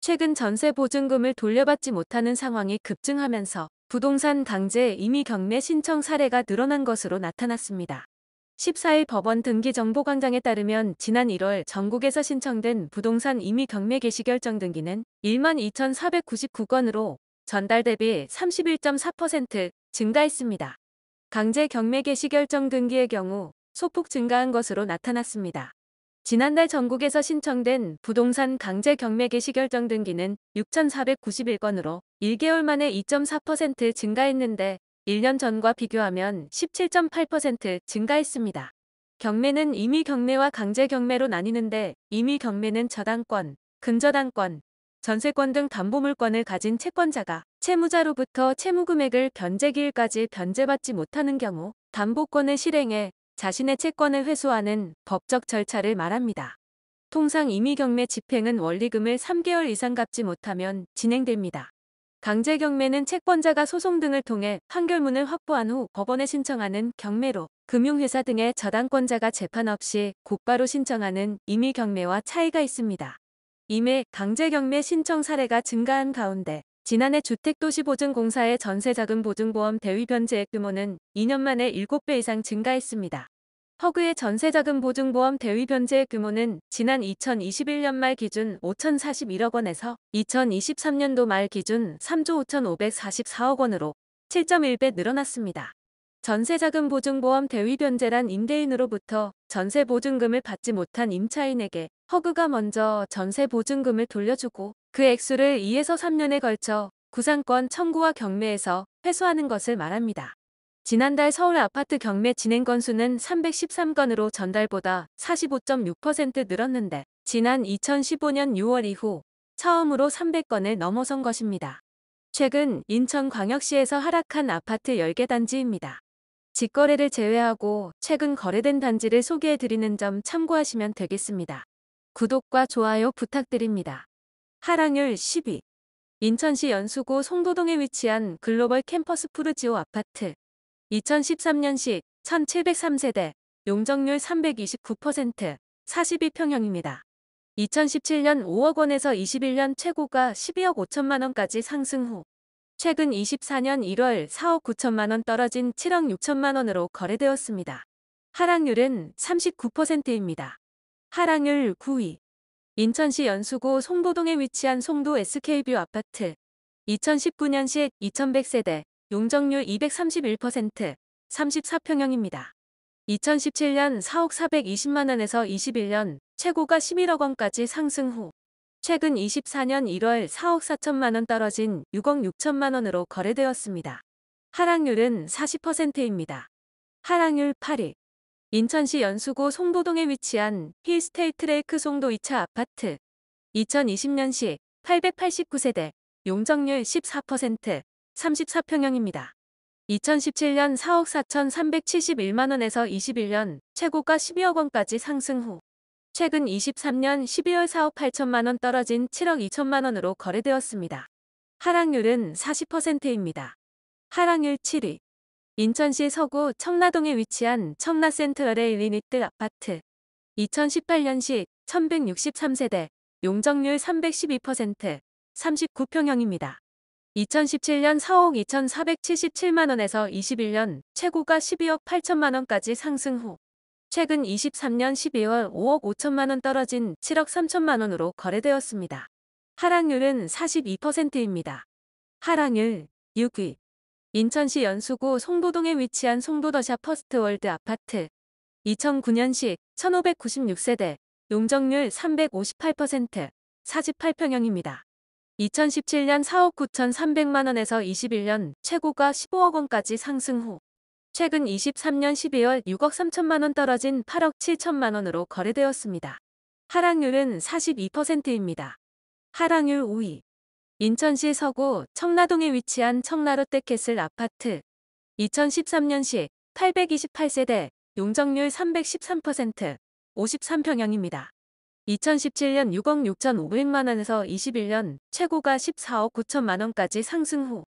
최근 전세 보증금을 돌려받지 못하는 상황이 급증하면서 부동산 강제 임의 경매 신청 사례가 늘어난 것으로 나타났습니다. 14일 법원 등기정보광장에 따르면 지난 1월 전국에서 신청된 부동산 임의 경매 개시 결정 등기는 12,499건으로 전달 대비 31.4% 증가했습니다. 강제 경매 개시 결정 등기의 경우 소폭 증가한 것으로 나타났습니다. 지난달 전국에서 신청된 부동산 강제 경매 개시 결정 등기는 6,491건으로 1개월 만에 2.4% 증가했는데 1년 전과 비교하면 17.8% 증가했습니다. 경매는 임의 경매와 강제 경매로 나뉘는데 임의 경매는 저당권, 근저당권, 전세권 등 담보물권을 가진 채권자가 채무자로부터 채무금액을 변제기일까지 변제받지 못하는 경우 담보권을 실행해 자신의 채권을 회수하는 법적 절차를 말합니다. 통상 임의 경매 집행은 원리금을 3개월 이상 갚지 못하면 진행됩니다. 강제 경매는 채권자가 소송 등을 통해 판결문을 확보한 후 법원에 신청하는 경매로 금융회사 등의 저당권자가 재판 없이 곧바로 신청하는 임의 경매와 차이가 있습니다. 이에 강제 경매 신청 사례가 증가한 가운데 지난해 주택도시보증공사의 전세자금 보증보험 대위 변제액 규모는 2년 만에 7배 이상 증가했습니다. 허그의 전세자금 보증보험 대위 변제액 규모는 지난 2021년 말 기준 5,041억 원에서 2023년도 말 기준 3조 5,544억 원으로 7.1배 늘어났습니다. 전세자금 보증보험 대위 변제란 임대인으로부터 전세 보증금을 받지 못한 임차인에게 허그가 먼저 전세 보증금을 돌려주고 그 액수를 2에서 3년에 걸쳐 구상권 청구와 경매에서 회수하는 것을 말합니다. 지난달 서울 아파트 경매 진행 건수는 313건으로 전달보다 45.6% 늘었는데 지난 2015년 6월 이후 처음으로 300건을 넘어선 것입니다. 최근 인천광역시에서 하락한 아파트 10개 단지입니다. 직거래를 제외하고 최근 거래된 단지를 소개해드리는 점 참고하시면 되겠습니다. 구독과 좋아요 부탁드립니다. 하락률 10위. 인천시 연수구 송도동에 위치한 글로벌 캠퍼스 푸르지오 아파트. 2013년식 1703세대, 용적률 329%, 42평형입니다. 2017년 5억 원에서 21년 최고가 12억 5천만 원까지 상승 후 최근 24년 1월 4억 9천만 원 떨어진 7억 6천만 원으로 거래되었습니다. 하락률은 39%입니다. 하락률 9위. 인천시 연수구 송도동에 위치한 송도 SK뷰 아파트. 2019년식 2100세대, 용적률 231%, 34평형입니다. 2017년 4억 420만 원에서 21년 최고가 11억 원까지 상승 후 최근 24년 1월 4억 4천만 원 떨어진 6억 6천만 원으로 거래되었습니다. 하락률은 40%입니다. 하락률 8위. 인천시 연수구 송도동에 위치한 힐스테이트 레이크 송도 2차 아파트. 2020년식 889세대, 용적률 14%, 34평형입니다. 2017년 4억 4,371만 원에서 21년 최고가 12억 원까지 상승 후 최근 23년 12월 4억 8천만 원 떨어진 7억 2천만 원으로 거래되었습니다. 하락률은 40%입니다. 하락률 7위. 인천시 서구 청라동에 위치한 청라센트럴의 리니트 아파트. 2018년식 1163세대, 용적률 312%, 39평형입니다. 2017년 4억 2,477만 원에서 21년 최고가 12억 8천만 원까지 상승 후 최근 23년 12월 5억 5천만 원 떨어진 7억 3천만 원으로 거래되었습니다. 하락률은 42%입니다. 하락률 6위. 인천시 연수구 송도동에 위치한 송도더샵 퍼스트월드 아파트. 2009년식 1596세대, 용적률 358%, 48평형입니다. 2017년 4억 9,300만 원에서 21년 최고가 15억 원까지 상승 후 최근 23년 12월 6억 3천만 원 떨어진 8억 7천만 원으로 거래되었습니다. 하락률은 42%입니다. 하락률 5위. 인천시 서구 청라동에 위치한 청라롯데캐슬 아파트. 2013년식 828세대, 용적률 313%, 53평형입니다. 2017년 6억 6,500만 원에서 21년 최고가 14억 9천만 원까지 상승 후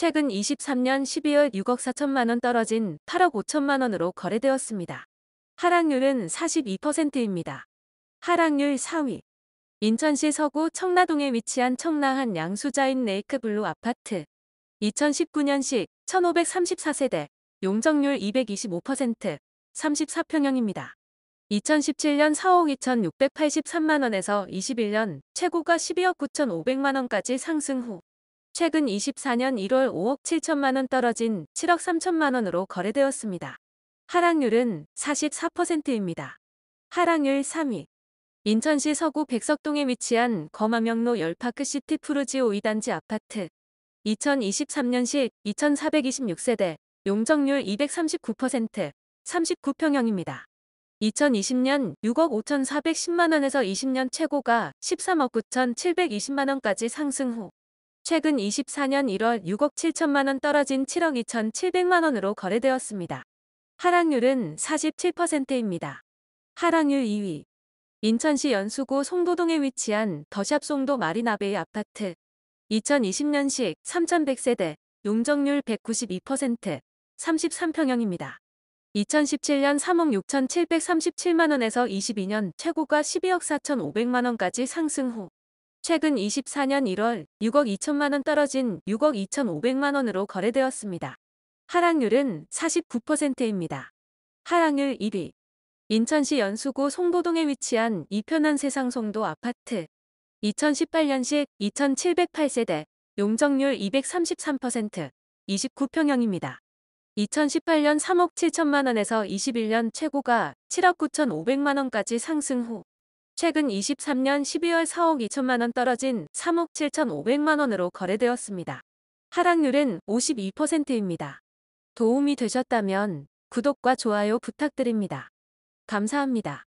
최근 23년 12월 6억 4천만 원 떨어진 8억 5천만 원으로 거래되었습니다. 하락률은 42%입니다. 하락률 4위. 인천시 서구 청라동에 위치한 청라한 양수자인 레이크블루 아파트. 2019년식 1534세대, 용적률 225%, 34평형입니다. 2017년 4억 2,683만원에서 21년 최고가 12억 9,500만원까지 상승 후 최근 24년 1월 5억 7천만원 떨어진 7억 3천만원으로 거래되었습니다. 하락률은 44%입니다. 하락률 3위. 인천시 서구 백석동에 위치한 거마명로 열파크시티 푸르지오 2단지 아파트. 2023년식 2,426세대, 용적률 239%, 39평형입니다. 2020년 6억 5,410만원에서 20년 최고가 13억 9,720만원까지 상승 후 최근 24년 1월 6억 7천만원 떨어진 7억 2,700만원으로 거래되었습니다. 하락률은 47%입니다. 하락률 2위. 인천시 연수구 송도동에 위치한 더샵 송도 마리나베이 아파트. 2020년식 3,100세대, 용적률 192%, 33평형입니다. 2017년 3억 6,737만원에서 22년 최고가 12억 4,500만원까지 상승 후 최근 24년 1월 6억 2천만원 떨어진 6억 2,500만원으로 거래되었습니다. 하락률은 49%입니다. 하락률 1위. 인천시 연수구 송도동에 위치한 이편한 세상 송도 아파트. 2018년식 2,708세대, 용적률 233%, 29평형입니다. 2018년 3억 7천만원에서 21년 최고가 7억 9,500만원까지 상승 후 최근 23년 12월 4억 2천만원 떨어진 3억 7,500만원으로 거래되었습니다. 하락률은 52%입니다. 도움이 되셨다면 구독과 좋아요 부탁드립니다. 감사합니다.